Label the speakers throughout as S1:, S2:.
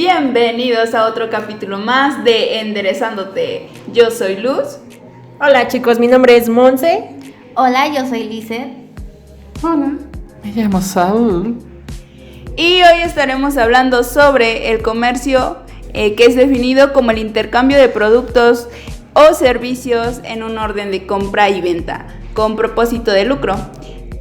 S1: Bienvenidos a otro capítulo más de Enderezándote. Yo soy Luz.
S2: Hola chicos, mi nombre es Monse.
S3: Hola, yo soy Lizeth.
S4: Hola, me llamo Saúl.
S1: Y hoy estaremos hablando sobre el comercio, que es definido como el intercambio de productos o servicios en un orden de compra y venta, con propósito de lucro.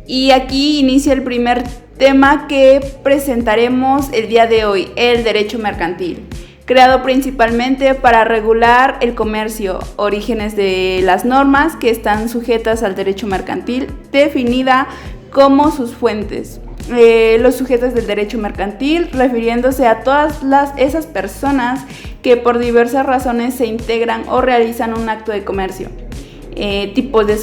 S1: Y aquí inicia el primer tema que presentaremos el día de hoy, el derecho mercantil, creado principalmente para regular el comercio, orígenes de las normas que están sujetas al derecho mercantil, definida como sus fuentes. Los sujetos del derecho mercantil, refiriéndose a todas esas personas que por diversas razones se integran o realizan un acto de comercio. Tipos de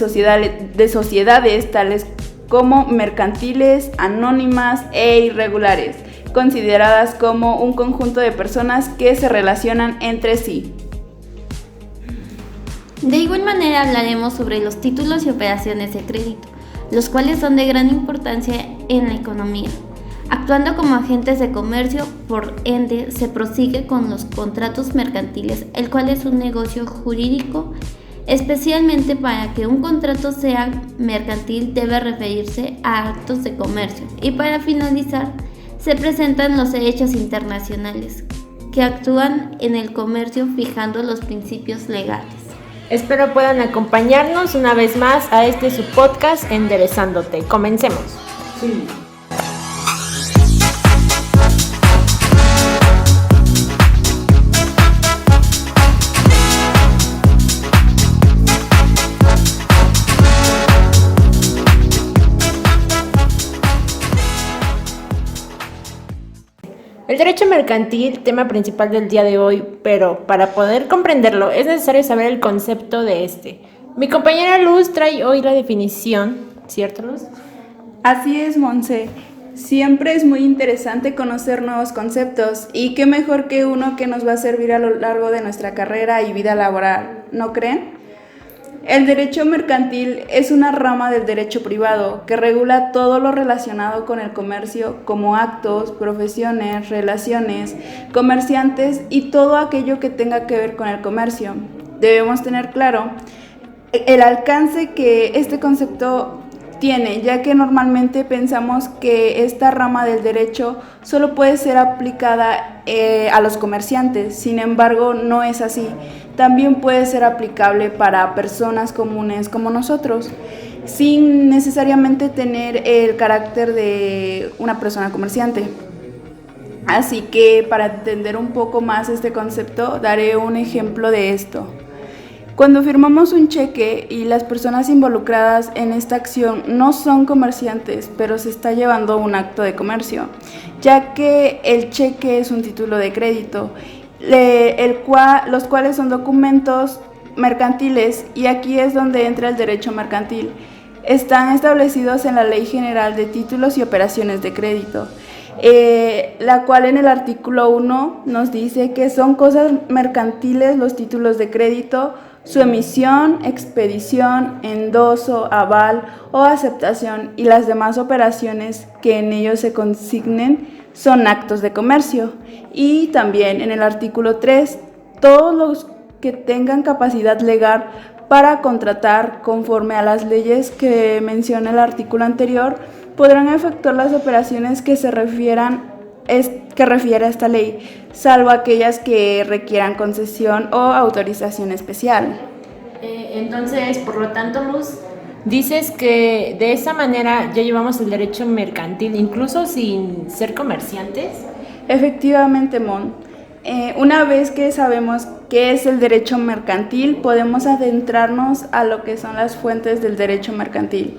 S1: sociedades tales como mercantiles, anónimas e irregulares, consideradas como un conjunto de personas que se relacionan entre sí.
S3: De igual manera hablaremos sobre los títulos y operaciones de crédito, los cuales son de gran importancia en la economía. Actuando como agentes de comercio, por ende, se prosigue con los contratos mercantiles, el cual es un negocio jurídico. Especialmente para que un contrato sea mercantil debe referirse a actos de comercio. Y para finalizar, se presentan los derechos internacionales, que actúan en el comercio fijando los principios legales.
S2: Espero puedan acompañarnos una vez más a su podcast Enderezándote. Comencemos.
S4: Sí.
S2: El derecho mercantil, tema principal del día de hoy, pero para poder comprenderlo es necesario saber el concepto de este. Mi compañera Luz trae hoy la definición, ¿cierto, Luz?
S1: Así es, Monse. Siempre es muy interesante conocer nuevos conceptos y qué mejor que uno que nos va a servir a lo largo de nuestra carrera y vida laboral, ¿no creen? El derecho mercantil es una rama del derecho privado que regula todo lo relacionado con el comercio, como actos, profesiones, relaciones, comerciantes y todo aquello que tenga que ver con el comercio. Debemos tener claro el alcance que este concepto tiene, ya que normalmente pensamos que esta rama del derecho solo puede ser aplicada a los comerciantes. Sin embargo, no es así. También puede ser aplicable para personas comunes como nosotros, sin necesariamente tener el carácter de una persona comerciante. Así que para entender un poco más este concepto, daré un ejemplo de esto. Cuando firmamos un cheque y las personas involucradas en esta acción no son comerciantes, pero se está llevando un acto de comercio, ya que el cheque es un título de crédito, los cuales son documentos mercantiles, y aquí es donde entra el derecho mercantil. Están establecidos en la Ley General de Títulos y Operaciones de Crédito, la cual en el artículo 1 nos dice que son cosas mercantiles los títulos de crédito, su emisión, expedición, endoso, aval o aceptación, y las demás operaciones que en ellos se consignen son actos de comercio. Y también en el artículo 3, todos los que tengan capacidad legal para contratar conforme a las leyes que menciona el artículo anterior podrán efectuar las operaciones que refiere a esta ley, salvo aquellas que requieran concesión o autorización especial.
S2: Entonces, por lo tanto, Luz, dices que de esa manera ya llevamos el derecho mercantil, incluso sin ser comerciantes.
S1: Efectivamente, Mon. Una vez que sabemos qué es el derecho mercantil, podemos adentrarnos a lo que son las fuentes del derecho mercantil,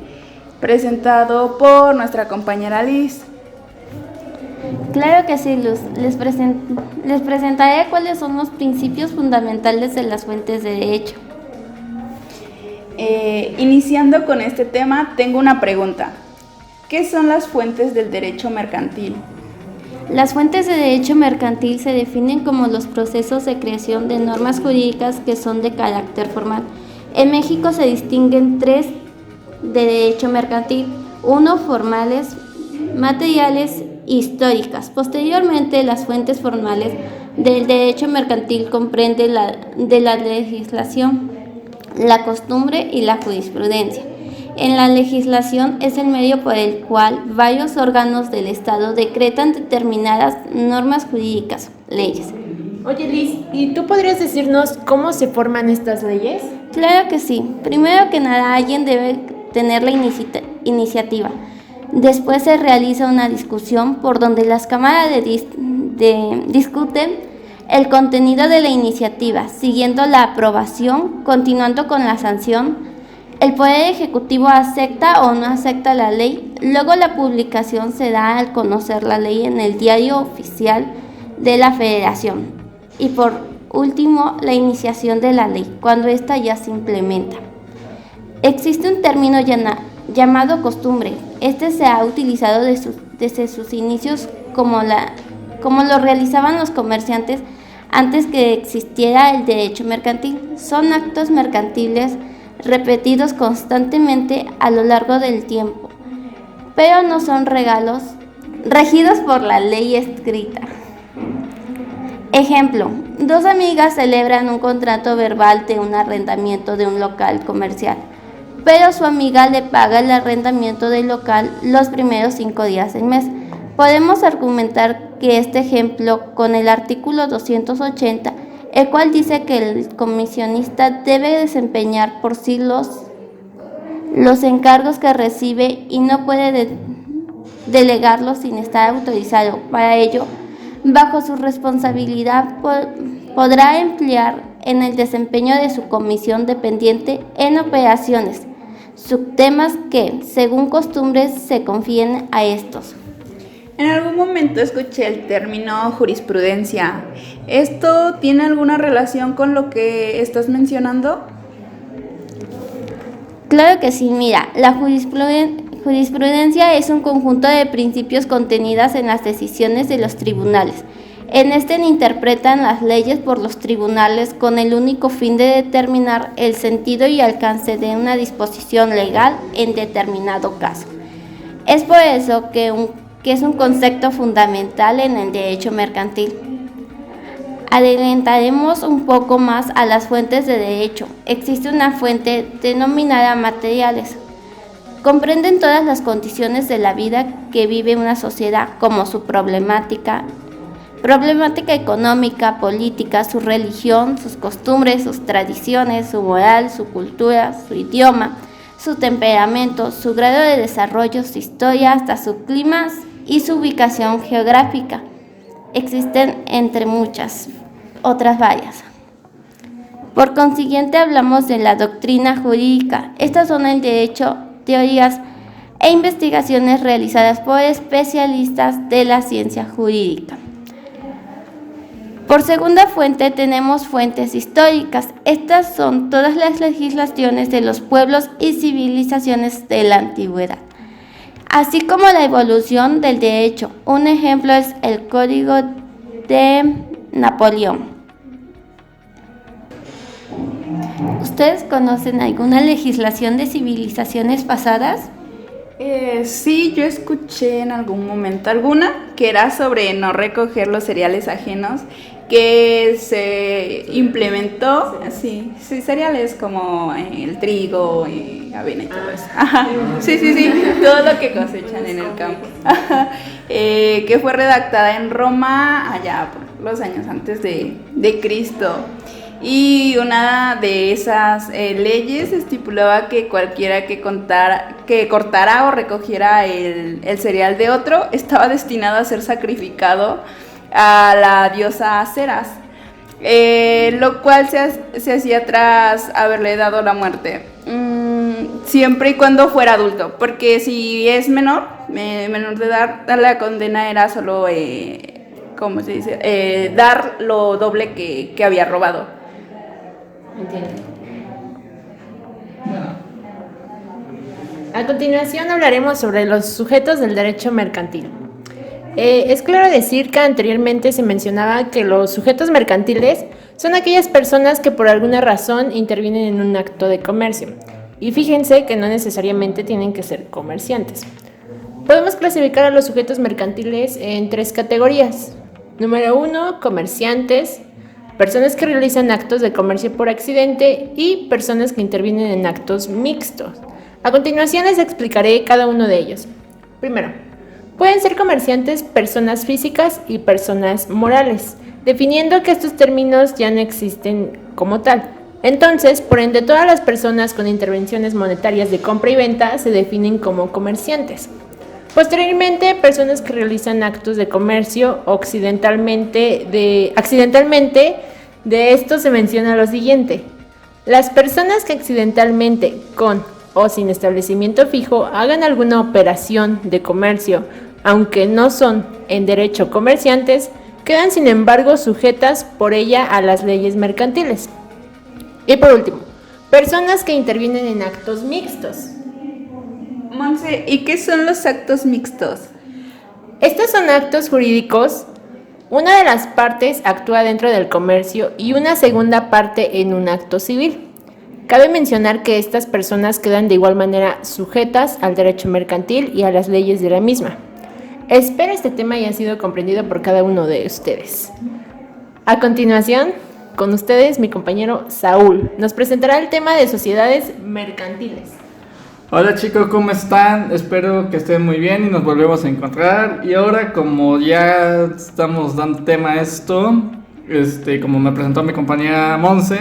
S1: presentado por nuestra compañera Liz.
S3: Claro que sí, Luz. Les presentaré cuáles son los principios fundamentales de las fuentes de derecho.
S1: Iniciando con este tema, tengo una pregunta. ¿Qué son las fuentes del derecho mercantil?
S3: Las fuentes de derecho mercantil se definen como los procesos de creación de normas jurídicas que son de carácter formal. En México se distinguen tres de derecho mercantil: uno, formales, materiales históricas. Posteriormente, las fuentes formales del derecho mercantil comprenden de la legislación, la costumbre y la jurisprudencia. En la legislación es el medio por el cual varios órganos del Estado decretan determinadas normas jurídicas, leyes.
S2: Oye Liz, ¿y tú podrías decirnos cómo se forman estas leyes?
S3: Claro que sí. Primero que nada, alguien debe tener la iniciativa. Después se realiza una discusión por donde las cámaras discuten el contenido de la iniciativa, siguiendo la aprobación, continuando con la sanción. El Poder Ejecutivo acepta o no acepta la ley. Luego la publicación se da al conocer la ley en el Diario Oficial de la Federación. Y por último, la iniciación de la ley, cuando ésta ya se implementa. Existe un término llamado costumbre. Este se ha utilizado desde sus inicios como lo realizaban los comerciantes antes que existiera el derecho mercantil. Son actos mercantiles repetidos constantemente a lo largo del tiempo, pero no son regalos regidos por la ley escrita. Ejemplo, dos amigas celebran un contrato verbal de un arrendamiento de un local comercial, pero su amiga le paga el arrendamiento del local los primeros 5 días del mes. Podemos argumentar que este ejemplo con el artículo 280, el cual dice que el comisionista debe desempeñar por sí los encargos que recibe y no puede delegarlos sin estar autorizado. Para ello, bajo su responsabilidad, podrá emplear en el desempeño de su comisión dependiente en operaciones, subtemas que, según costumbres, se confíen a estos.
S1: En algún momento escuché el término jurisprudencia. ¿Esto tiene alguna relación con lo que estás mencionando?
S3: Claro que sí, mira, la jurisprudencia es un conjunto de principios contenidas en las decisiones de los tribunales. En este interpretan las leyes por los tribunales con el único fin de determinar el sentido y alcance de una disposición legal en determinado caso. Es por eso que es un concepto fundamental en el derecho mercantil. Adelantaremos un poco más a las fuentes de derecho. Existe una fuente denominada materiales. Comprenden todas las condiciones de la vida que vive una sociedad, como su problemática económica, política, su religión, sus costumbres, sus tradiciones, su moral, su cultura, su idioma, su temperamento, su grado de desarrollo, su historia, hasta su clima y su ubicación geográfica. Existen entre muchas otras varias. Por consiguiente, hablamos de la doctrina jurídica. Estas son el derecho, teorías e investigaciones realizadas por especialistas de la ciencia jurídica. Por segunda fuente tenemos fuentes históricas. Estas son todas las legislaciones de los pueblos y civilizaciones de la antigüedad, así como la evolución del derecho. Un ejemplo es el Código de Napoleón. ¿Ustedes conocen alguna legislación de civilizaciones pasadas?
S1: Sí, yo escuché en algún momento alguna que era sobre no recoger los cereales ajenos, que se implementó, sí, cereales como el trigo, avena y todo eso. Ajá, sí, todo lo que cosechan en el campo. Que fue redactada en Roma allá por los años antes de Cristo. Y una de esas leyes estipulaba que cualquiera que cortara o recogiera el cereal de otro estaba destinado a ser sacrificado a la diosa Ceres, lo cual se hacía tras haberle dado la muerte, siempre y cuando fuera adulto, porque si es menor de edad, la condena era solo, ¿cómo se dice? Dar lo doble que había robado.
S2: Entiendo. A continuación hablaremos sobre los sujetos del derecho mercantil. Es claro decir que anteriormente se mencionaba que los sujetos mercantiles son aquellas personas que por alguna razón intervienen en un acto de comercio. Y fíjense que no necesariamente tienen que ser comerciantes. Podemos clasificar a los sujetos mercantiles en 3 categorías. Número 1, comerciantes, personas que realizan actos de comercio por accidente y personas que intervienen en actos mixtos. A continuación les explicaré cada uno de ellos. Primero, pueden ser comerciantes personas físicas y personas morales, definiendo que estos términos ya no existen como tal. Entonces, por ende, todas las personas con intervenciones monetarias de compra y venta se definen como comerciantes. Posteriormente, personas que realizan actos de comercio accidentalmente, de esto se menciona lo siguiente. Las personas que accidentalmente, con o sin establecimiento fijo, hagan alguna operación de comercio, aunque no son en derecho comerciantes, quedan sin embargo sujetas por ella a las leyes mercantiles. Y por último, personas que intervienen en actos mixtos.
S1: Monse, ¿y qué son los actos mixtos?
S2: Estos son actos jurídicos. Una de las partes actúa dentro del comercio y una segunda parte en un acto civil. Cabe mencionar que estas personas quedan de igual manera sujetas al derecho mercantil y a las leyes de la misma. Espero este tema haya sido comprendido por cada uno de ustedes. A continuación, con ustedes mi compañero Saúl nos presentará el tema de sociedades mercantiles.
S4: Hola chicos, ¿cómo están? Espero que estén muy bien y nos volvemos a encontrar. Y ahora, como ya estamos dando tema a esto, como me presentó mi compañera Monse,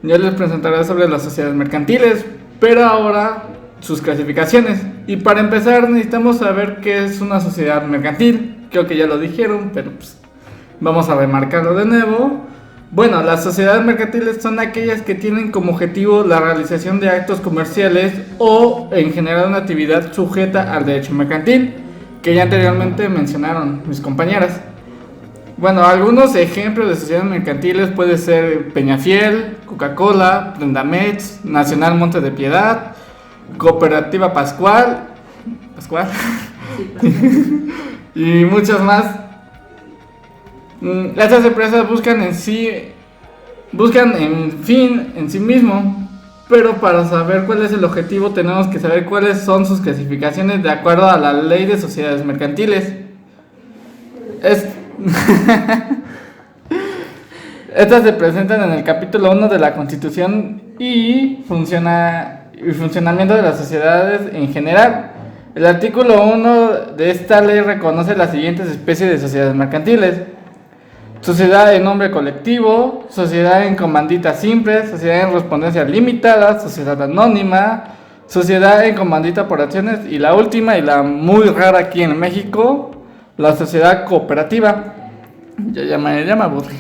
S4: yo les presentaré sobre las sociedades mercantiles, pero ahora sus clasificaciones. Y para empezar necesitamos saber qué es una sociedad mercantil. Creo que ya lo dijeron, pero pues vamos a remarcarlo de nuevo. Bueno, las sociedades mercantiles son aquellas que tienen como objetivo la realización de actos comerciales o en general una actividad sujeta al derecho mercantil, que ya anteriormente mencionaron mis compañeras. Bueno, algunos ejemplos de sociedades mercantiles puede ser Peñafiel, Coca-Cola, Prendamex, Nacional Monte de Piedad, Cooperativa Pascual y muchas más. Estas empresas buscan en sí mismo, pero para saber cuál es el objetivo tenemos que saber cuáles son sus clasificaciones de acuerdo a la ley de sociedades mercantiles. Estas se presentan en el capítulo 1 de la Constitución y funcionamiento de las sociedades en general. El artículo 1 de esta ley reconoce las siguientes especies de sociedades mercantiles: sociedad en nombre colectivo, sociedad en comandita simple, sociedad en respondencia limitada, sociedad anónima, sociedad en comandita por acciones y la última y la muy rara aquí en México, la sociedad cooperativa. Ya me aburrí.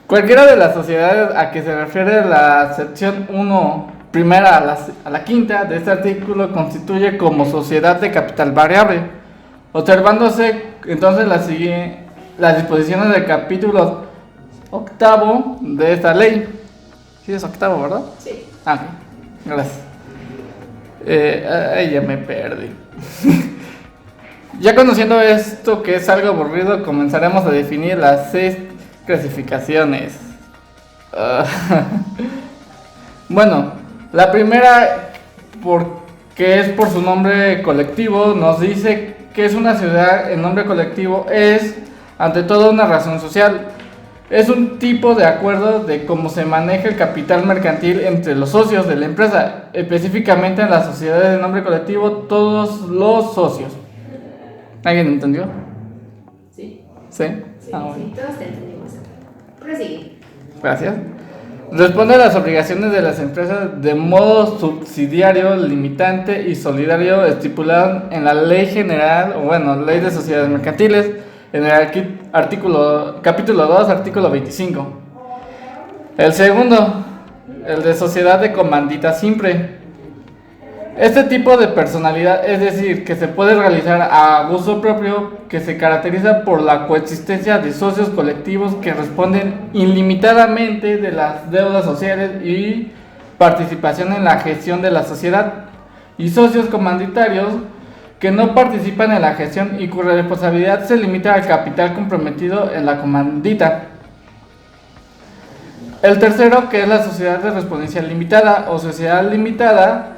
S4: Cualquiera de las sociedades a que se refiere la sección 1 primera a la quinta de este artículo constituye como sociedad de capital variable, observándose entonces las disposiciones del capítulo 8 de esta ley. ¿Sí es 8, verdad?
S2: Sí.
S4: Ok, gracias. Ya me perdí. Ya conociendo esto, que es algo aburrido, comenzaremos a definir las 6 clasificaciones. Bueno, la primera, porque es por su nombre colectivo, nos dice que es una sociedad en nombre colectivo, es ante todo una razón social. Es un tipo de acuerdo de cómo se maneja el capital mercantil entre los socios de la empresa, específicamente en las sociedades de nombre colectivo, todos los socios. ¿Alguien entendió?
S2: Sí.
S4: ¿Sí?
S2: Sí,
S4: Bueno.
S2: sí, todos te entendimos. Prosigue.
S4: Gracias. Responde a las obligaciones de las empresas de modo subsidiario, limitante y solidario estipulado en la Ley General, Ley de Sociedades Mercantiles, en el capítulo 2, artículo 25. El segundo, el de sociedad de comandita simple. Este tipo de personalidad, es decir, que se puede realizar a uso propio, que se caracteriza por la coexistencia de socios colectivos que responden ilimitadamente de las deudas sociales y participación en la gestión de la sociedad, y socios comanditarios que no participan en la gestión y cuya responsabilidad se limita al capital comprometido en la comandita. El tercero, que es la sociedad de respondencia limitada o sociedad limitada,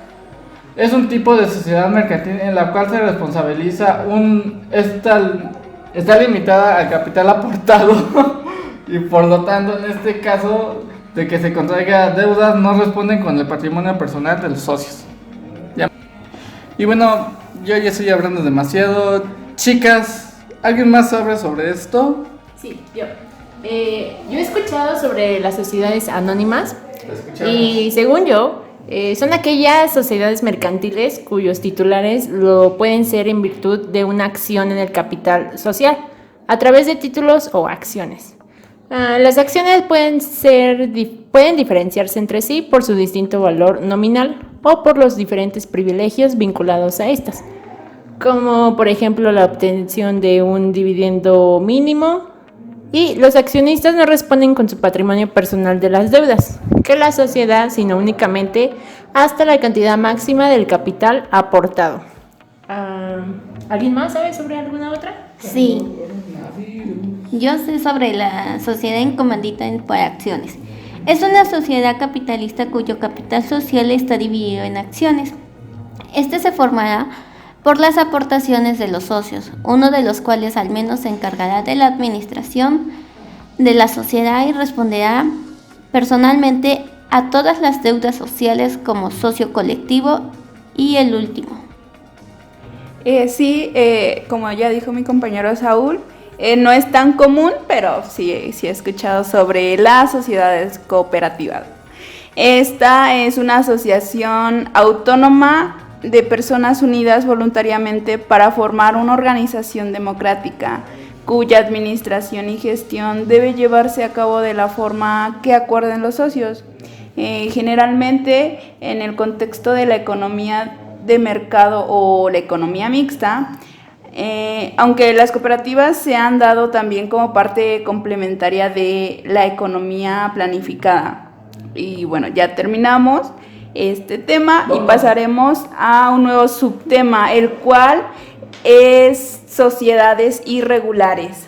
S4: es un tipo de sociedad mercantil en la cual se responsabiliza está limitada al capital aportado y por lo tanto en este caso de que se contraiga deudas no responden con el patrimonio personal de los socios. Ya. Y bueno, yo ya estoy hablando demasiado. Chicas, ¿alguien más sabe sobre esto?
S2: Sí, yo. Yo he escuchado sobre las sociedades anónimas y según yo, son aquellas sociedades mercantiles cuyos titulares lo pueden ser en virtud de una acción en el capital social, a través de títulos o acciones. Las acciones pueden diferenciarse entre sí por su distinto valor nominal o por los diferentes privilegios vinculados a estas, como por ejemplo la obtención de un dividendo mínimo, y los accionistas no responden con su patrimonio personal de las deudas que la sociedad, sino únicamente hasta la cantidad máxima del capital aportado. ¿Alguien más sabe sobre alguna otra?
S3: Sí. Yo sé sobre la sociedad en comandita por acciones. Es una sociedad capitalista cuyo capital social está dividido en acciones. Este se formará por las aportaciones de los socios, uno de los cuales al menos se encargará de la administración de la sociedad y responderá personalmente a todas las deudas sociales como socio colectivo, y el último.
S1: Sí, como ya dijo mi compañero Saúl, no es tan común, pero sí he escuchado sobre las sociedades cooperativas. Esta es una asociación autónoma de personas unidas voluntariamente para formar una organización democrática, cuya administración y gestión debe llevarse a cabo de la forma que acuerden los socios. Generalmente, en el contexto de la economía de mercado o la economía mixta, aunque las cooperativas se han dado también como parte complementaria de la economía planificada. Y bueno, ya terminamos este tema y pasaremos a un nuevo subtema, el cual es sociedades irregulares.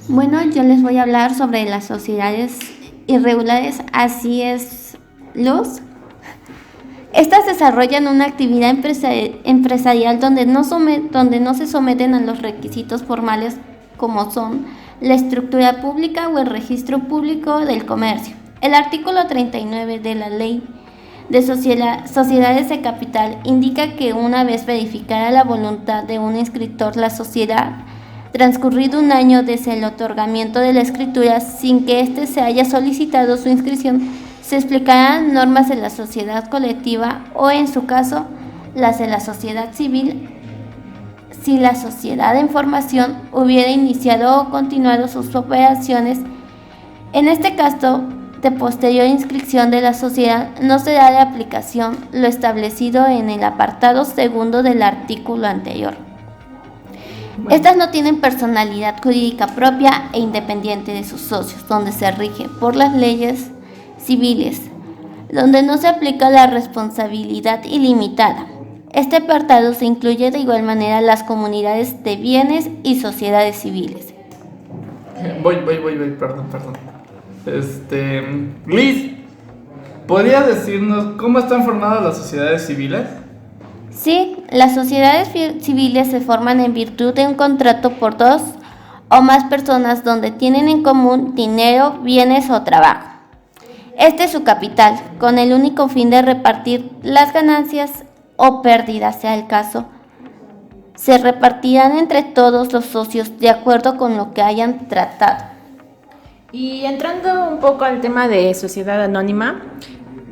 S3: Bueno, yo les voy a hablar sobre las sociedades irregulares, así es, Luz. Estas desarrollan una actividad empresarial donde no se someten a los requisitos formales como son la estructura pública o el registro público del comercio. El artículo 39 de la Ley de Sociedades de Capital indica que una vez verificada la voluntad de un inscriptor, la sociedad, transcurrido un año desde el otorgamiento de la escritura sin que éste se haya solicitado su inscripción, se explicarán normas de la sociedad colectiva o, en su caso, las de la sociedad civil, si la sociedad en formación hubiera iniciado o continuado sus operaciones. En este caso, de posterior inscripción de la sociedad, no será de aplicación lo establecido en el apartado segundo del artículo anterior. Estas no tienen personalidad jurídica propia e independiente de sus socios, donde se rige por las leyes civiles, donde no se aplica la responsabilidad ilimitada. Este apartado se incluye de igual manera las comunidades de bienes y sociedades civiles.
S4: Perdón. Liz, ¿podría decirnos cómo están formadas las sociedades civiles?
S3: Sí, las sociedades civiles se forman en virtud de un contrato por dos o más personas donde tienen en común dinero, bienes o trabajo. Este es su capital, con el único fin de repartir las ganancias o pérdidas, sea el caso. Se repartirán entre todos los socios de acuerdo con lo que hayan tratado.
S2: Y entrando un poco al tema de sociedad anónima,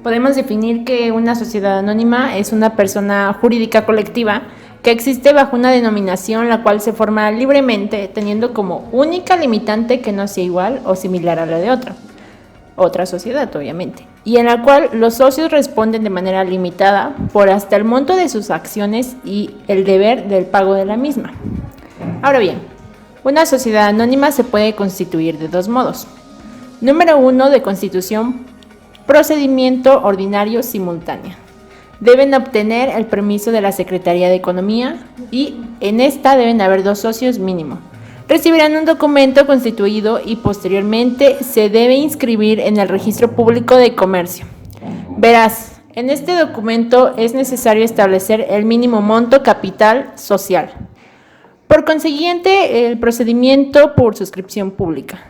S2: podemos definir que una sociedad anónima es una persona jurídica colectiva que existe bajo una denominación la cual se forma libremente, teniendo como única limitante que no sea igual o similar a la de otra sociedad, obviamente, y en la cual los socios responden de manera limitada por hasta el monto de sus acciones y el deber del pago de la misma. Ahora bien, una sociedad anónima se puede constituir de dos modos. Número 1, de constitución, procedimiento ordinario simultáneo. Deben obtener el permiso de la Secretaría de Economía y en esta deben haber dos socios mínimo. Recibirán un documento constituido y posteriormente se debe inscribir en el Registro Público de Comercio. Verás, En este documento es necesario establecer el mínimo monto capital social. Por consiguiente, el procedimiento por suscripción pública.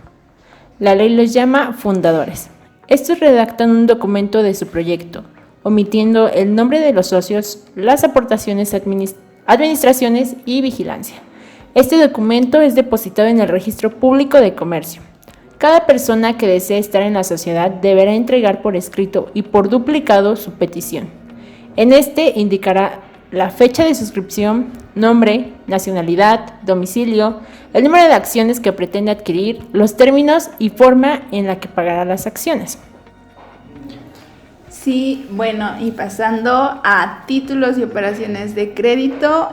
S2: La ley los llama fundadores. Estos redactan un documento de su proyecto, omitiendo el nombre de los socios, las aportaciones, administraciones y vigilancia. Este documento es depositado en el Registro Público de Comercio. Cada persona que desee estar en la sociedad deberá entregar por escrito y por duplicado su petición. En este indicará la fecha de suscripción, nombre, nacionalidad, domicilio, el número de acciones que pretende adquirir, los términos y forma en la que pagará las acciones.
S1: Sí, bueno, y pasando a títulos y operaciones de crédito,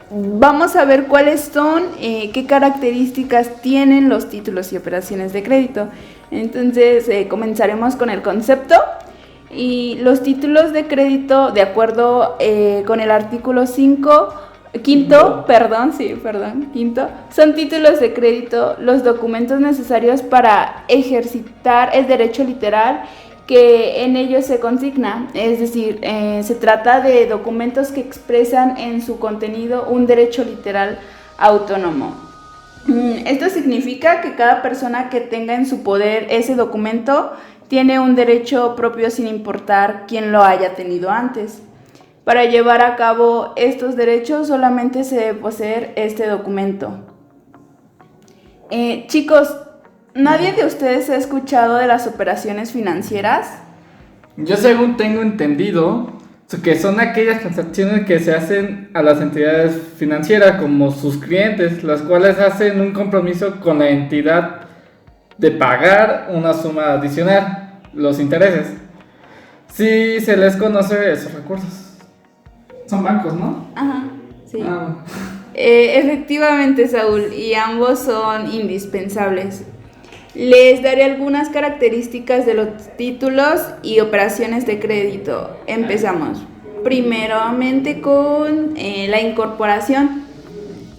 S1: vamos a ver cuáles son, qué características tienen los títulos y operaciones de crédito. Entonces, comenzaremos con el concepto. Y los títulos de crédito, de acuerdo con el artículo quinto, son títulos de crédito, los documentos necesarios para ejercitar el derecho literal que en ellos se consigna. Es decir, se trata de documentos que expresan en su contenido un derecho literal autónomo. Esto significa que cada persona que tenga en su poder ese documento tiene un derecho propio sin importar quién lo haya tenido antes. Para llevar a cabo estos derechos solamente se debe poseer este documento. Chicos, ¿nadie de ustedes ha escuchado de las operaciones financieras?
S4: Yo según tengo entendido que son aquellas transacciones que se hacen a las entidades financieras como sus clientes, las cuales hacen un compromiso con la entidad de pagar una suma adicional, los intereses, si se les conoce esos recursos. Son bancos, ¿no?
S1: Ajá, sí. Efectivamente, Saúl, y ambos son indispensables. Les daré algunas características de los títulos y operaciones de crédito. Empezamos. Primeramente con la incorporación.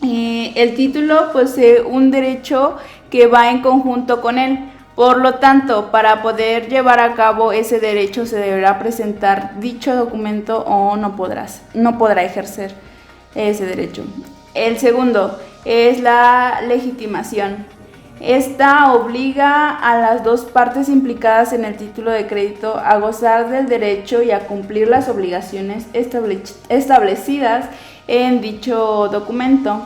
S1: El título posee un derecho que va en conjunto con él. Por lo tanto, para poder llevar a cabo ese derecho se deberá presentar dicho documento o no podrá ejercer ese derecho. El segundo es la legitimación. Esta obliga a las dos partes implicadas en el título de crédito a gozar del derecho y a cumplir las obligaciones establecidas en dicho documento.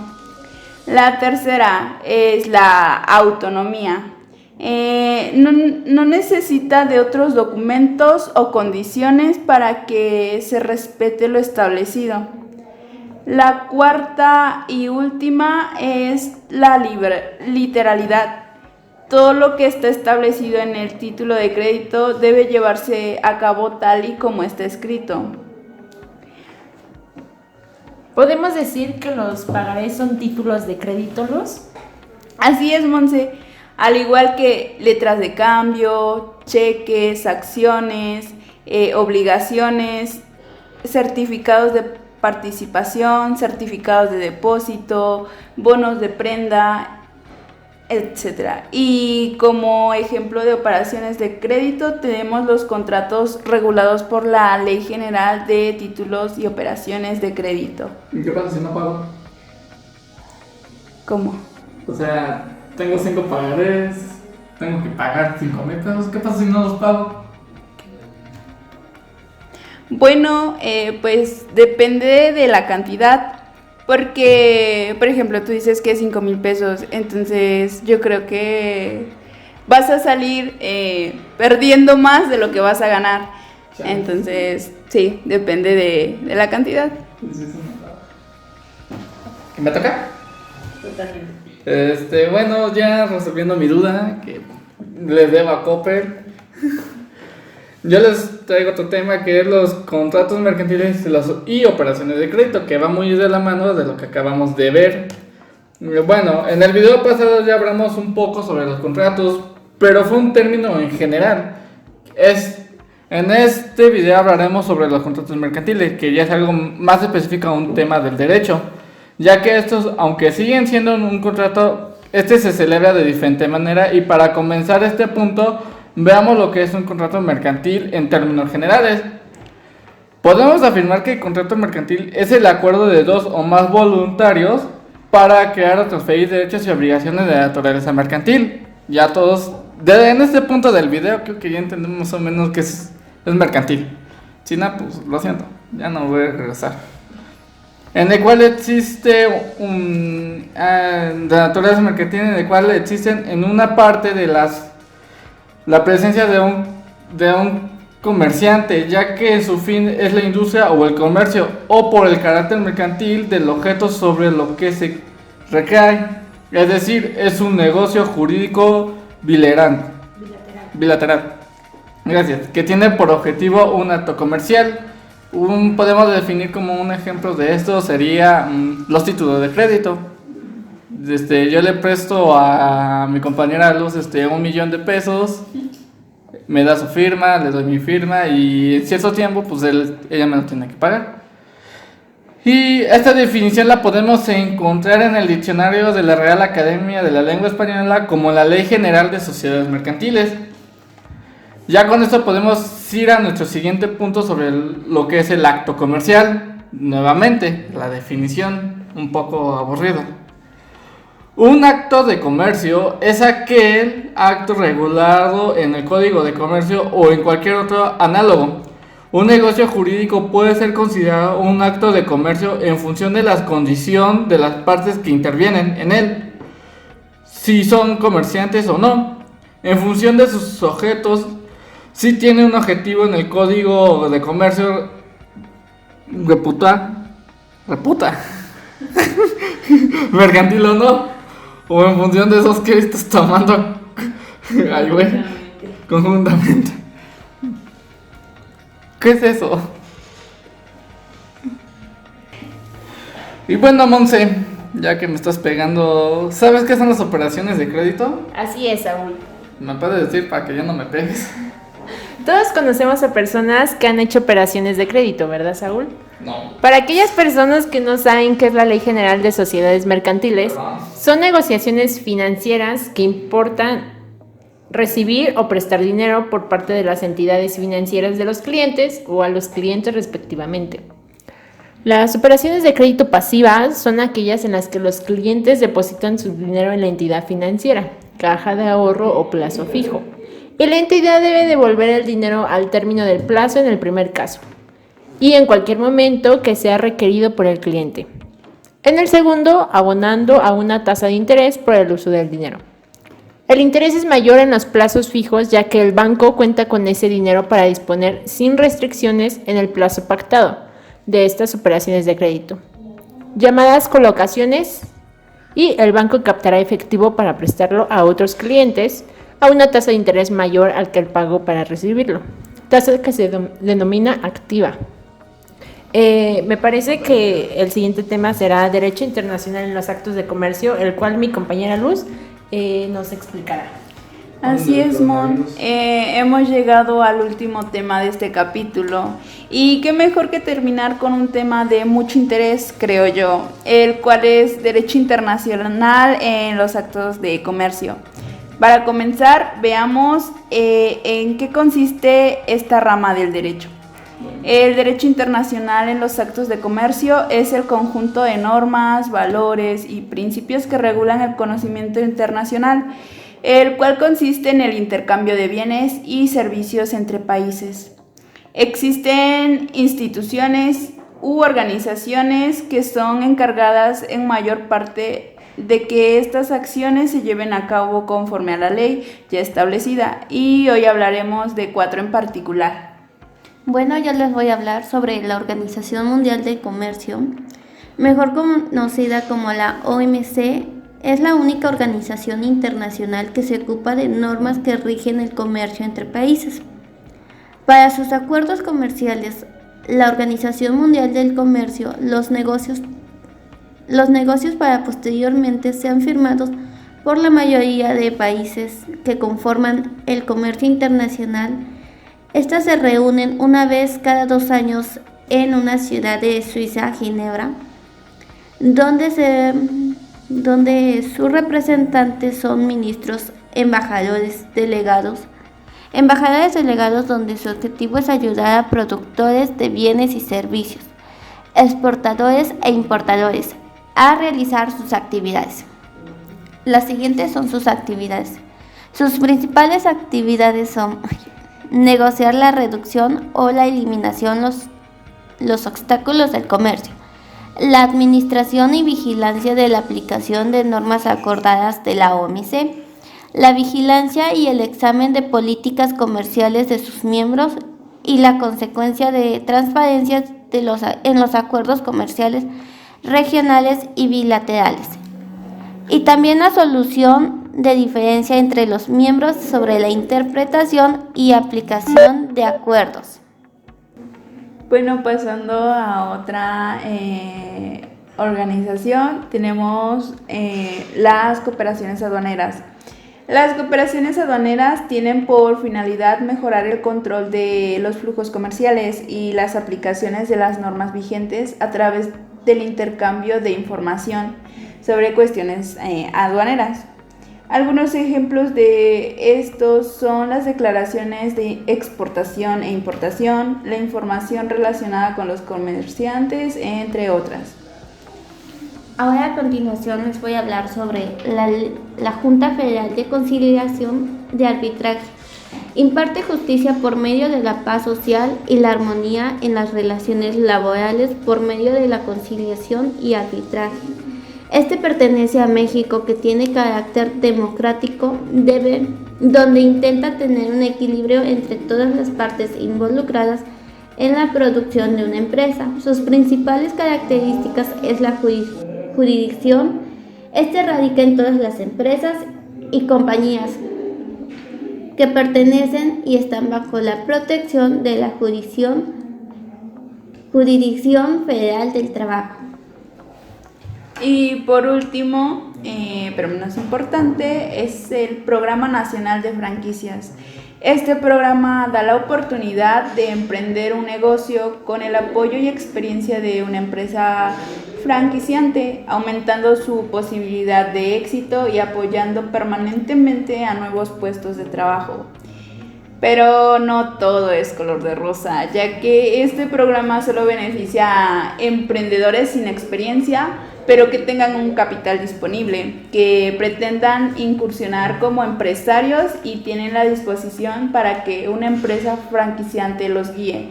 S1: La tercera es la autonomía. No necesita de otros documentos o condiciones para que se respete lo establecido. La cuarta y última es la literalidad. Todo lo que está establecido en el título de crédito debe llevarse a cabo tal y como está escrito.
S2: ¿Podemos decir que los pagarés son títulos de crédito, Luz?
S1: Así es, Monse. Al igual que letras de cambio, cheques, acciones, obligaciones, certificados de participación, certificados de depósito, bonos de prenda, etc. Y como ejemplo de operaciones de crédito tenemos los contratos regulados por la Ley General de Títulos y Operaciones de Crédito.
S4: ¿Y qué pasa si no pago?
S1: ¿Cómo?
S4: O sea, tengo 5 pagarés, tengo que pagar 5,000 pesos. ¿Qué pasa si no los pago?
S1: Bueno, pues depende de la cantidad, porque, por ejemplo, tú dices que 5,000 pesos, entonces yo creo que vas a salir perdiendo más de lo que vas a ganar. Entonces, sí, depende de la cantidad.
S4: ¿Me toca?
S2: Totalmente.
S4: Bueno, ya resolviendo mi duda, que les debo a Copper. Yo les traigo otro tema que es los contratos mercantiles y operaciones de crédito, que va muy de la mano de lo que acabamos de ver. Bueno, en el video pasado ya hablamos un poco sobre los contratos, pero fue un término en general. En este video hablaremos sobre los contratos mercantiles, que ya es algo más específico a un tema del derecho, ya que estos, aunque siguen siendo un contrato, se celebra de diferente manera. Y para comenzar este punto, Veamos lo que es un contrato mercantil en términos generales. Podemos afirmar que el contrato mercantil es el acuerdo de dos o más voluntarios para crear o transferir derechos y obligaciones de naturaleza mercantil. Ya todos, en este punto del video, creo que ya entendemos más o menos que es mercantil. Si no, pues lo siento, ya no voy a regresar. En el cual existe de naturaleza mercantil, en el cual existen en una parte de la presencia de un comerciante, ya que su fin es la industria o el comercio, o por el carácter mercantil del objeto sobre lo que se recae. Es decir, es un negocio jurídico bilateral. Gracias. Que tiene por objetivo un acto comercial. Podemos definir como un ejemplo de esto sería los títulos de crédito. Yo le presto a mi compañera Luz $1,000,000 de pesos, me da su firma, le doy mi firma y en cierto tiempo pues ella me lo tiene que pagar. Y esta definición la podemos encontrar en el diccionario de la Real Academia de la Lengua Española como la Ley General de Sociedades Mercantiles. Ya con esto podemos ir a nuestro siguiente punto sobre lo que es el acto comercial. Nuevamente, la definición un poco aburrido. Un acto de comercio es aquel acto regulado en el Código de Comercio o en cualquier otro análogo. Un negocio jurídico puede ser considerado un acto de comercio en función de la condición de las partes que intervienen en él, si son comerciantes o no, en función de sus objetos, si tiene un objetivo en el Código de Comercio, reputa mercantil o no, o en función de esos que estás tomando conjuntamente. ¿Qué es eso? Y bueno, Monse, ya que me estás pegando, ¿sabes qué son las operaciones de crédito?
S2: Así es, Saúl.
S4: ¿Me puedes decir para que ya no me pegues?
S2: Todos conocemos a personas que han hecho operaciones de crédito, ¿verdad, Saúl?
S4: No.
S2: Para aquellas personas que no saben qué es la Ley General de Sociedades Mercantiles, son negociaciones financieras que importan recibir o prestar dinero por parte de las entidades financieras de los clientes o a los clientes respectivamente. Las operaciones de crédito pasivas son aquellas en las que los clientes depositan su dinero en la entidad financiera, caja de ahorro o plazo fijo, y la entidad debe devolver el dinero al término del plazo en el primer caso, y en cualquier momento que sea requerido por el cliente. En el segundo, abonando a una tasa de interés por el uso del dinero. El interés es mayor en los plazos fijos, ya que el banco cuenta con ese dinero para disponer sin restricciones en el plazo pactado de estas operaciones de crédito, llamadas colocaciones, y el banco captará efectivo para prestarlo a otros clientes a una tasa de interés mayor al que el pago para recibirlo, tasa que se denomina activa. Me parece que el siguiente tema será Derecho Internacional en los Actos de Comercio, el cual mi compañera Luz nos explicará.
S1: Así es, Mon. Hemos llegado al último tema de este capítulo y qué mejor que terminar con un tema de mucho interés, creo yo, el cual es Derecho Internacional en los Actos de Comercio. Para comenzar, veamos en qué consiste esta rama del derecho. El derecho internacional en los actos de comercio es el conjunto de normas, valores y principios que regulan el conocimiento internacional, el cual consiste en el intercambio de bienes y servicios entre países. Existen instituciones u organizaciones que son encargadas en mayor parte de que estas acciones se lleven a cabo conforme a la ley ya establecida, y hoy hablaremos de 4 en particular.
S3: Bueno, yo les voy a hablar sobre la Organización Mundial del Comercio, mejor conocida como la OMC. Es la única organización internacional que se ocupa de normas que rigen el comercio entre países. Para sus acuerdos comerciales, la Organización Mundial del Comercio, los negocios para posteriormente sean firmados por la mayoría de países que conforman el comercio internacional. Estas se reúnen una vez cada 2 años en una ciudad de Suiza, Ginebra, donde sus representantes son ministros, embajadores, delegados embajadores delegados donde su objetivo es ayudar a productores de bienes y servicios, exportadores e importadores a realizar sus actividades. Las siguientes son sus actividades. Sus principales actividades son negociar la reducción o la eliminación los obstáculos del comercio, la administración y vigilancia de la aplicación de normas acordadas de la OMC, la vigilancia y el examen de políticas comerciales de sus miembros y la consecuencia de transparencia en los acuerdos comerciales regionales y bilaterales, y también la solución de diferencia entre los miembros sobre la interpretación y aplicación de acuerdos.
S1: Bueno, pasando a otra organización, tenemos las cooperaciones aduaneras. Las cooperaciones aduaneras tienen por finalidad mejorar el control de los flujos comerciales y las aplicaciones de las normas vigentes a través del intercambio de información sobre cuestiones aduaneras. Algunos ejemplos de estos son las declaraciones de exportación e importación, la información relacionada con los comerciantes, entre otras.
S3: Ahora a continuación les voy a hablar sobre la Junta Federal de Conciliación de Arbitraje. Imparte justicia por medio de la paz social y la armonía en las relaciones laborales por medio de la conciliación y arbitraje. Este pertenece a México, que tiene carácter democrático, donde intenta tener un equilibrio entre todas las partes involucradas en la producción de una empresa. Sus principales características es la jurisdicción. Este radica en todas las empresas y compañías que pertenecen y están bajo la protección de la Jurisdicción Federal del Trabajo.
S1: Y por último, pero menos importante, es el Programa Nacional de Franquicias. Este programa da la oportunidad de emprender un negocio con el apoyo y experiencia de una empresa franquiciante, aumentando su posibilidad de éxito y apoyando permanentemente a nuevos puestos de trabajo. Pero no todo es color de rosa, ya que este programa solo beneficia a emprendedores sin experiencia, pero que tengan un capital disponible, que pretendan incursionar como empresarios y tienen la disposición para que una empresa franquiciante los guíe.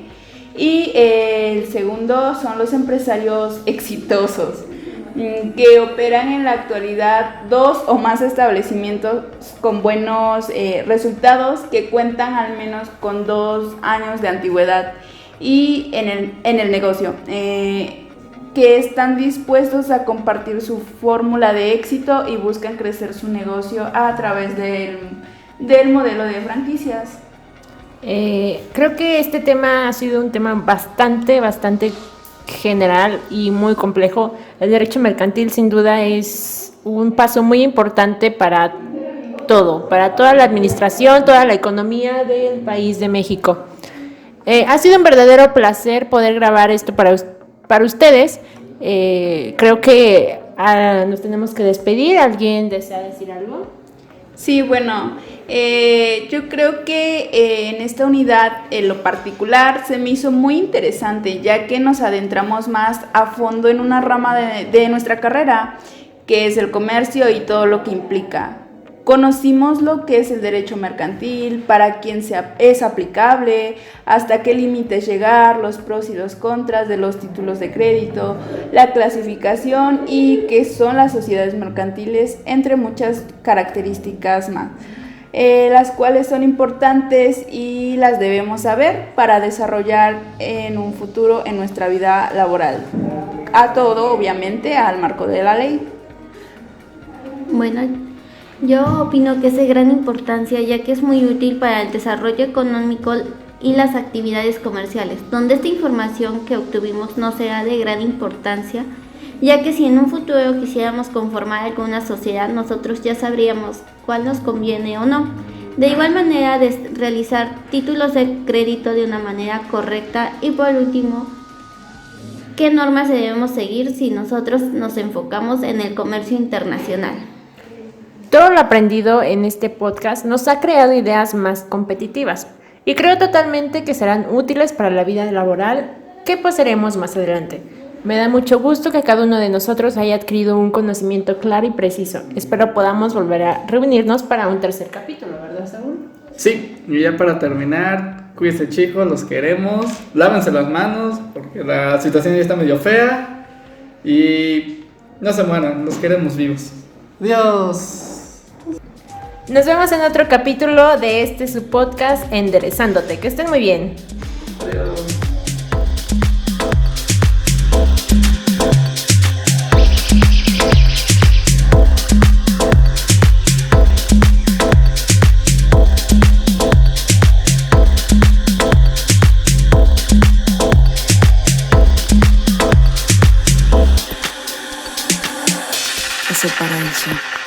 S1: Y el segundo son los empresarios exitosos, que operan en la actualidad 2 o más establecimientos con buenos resultados, que cuentan al menos con 2 años de antigüedad y en el negocio, que están dispuestos a compartir su fórmula de éxito y buscan crecer su negocio a través del modelo de franquicias.
S2: Creo que este tema ha sido un tema bastante general y muy complejo. El derecho mercantil sin duda es un paso muy importante para toda la administración, toda la economía del país de México. Ha sido un verdadero placer poder grabar esto para ustedes. Creo que nos tenemos que despedir. ¿Alguien desea decir algo?
S1: Sí, bueno, yo creo que en esta unidad, en lo particular, se me hizo muy interesante, ya que nos adentramos más a fondo en una rama de nuestra carrera, que es el comercio y todo lo que implica. Conocimos lo que es el derecho mercantil, para quién es aplicable, hasta qué límites llegar, los pros y los contras de los títulos de crédito, la clasificación y qué son las sociedades mercantiles, entre muchas características más, las cuales son importantes y las debemos saber para desarrollar en un futuro en nuestra vida laboral. A todo, obviamente, al marco de la ley.
S3: Bueno, yo opino que es de gran importancia, ya que es muy útil para el desarrollo económico y las actividades comerciales, donde esta información que obtuvimos no será de gran importancia, ya que si en un futuro quisiéramos conformar alguna sociedad, nosotros ya sabríamos cuál nos conviene o no. De igual manera, de realizar títulos de crédito de una manera correcta y, por último, qué normas debemos seguir si nosotros nos enfocamos en el comercio internacional.
S2: Todo lo aprendido en este podcast nos ha creado ideas más competitivas y creo totalmente que serán útiles para la vida laboral que poseeremos más adelante. Me da mucho gusto que cada uno de nosotros haya adquirido un conocimiento claro y preciso. Espero podamos volver a reunirnos para un tercer capítulo, ¿verdad, Saúl?
S4: Sí, y ya para terminar, cuídense chicos, los queremos, lávense las manos porque la situación ya está medio fea y no se mueran, los queremos vivos. Adiós.
S2: Nos vemos en otro capítulo de su podcast Enderezándote. Que estén muy bien.
S4: Adiós.
S5: Ese paraíso.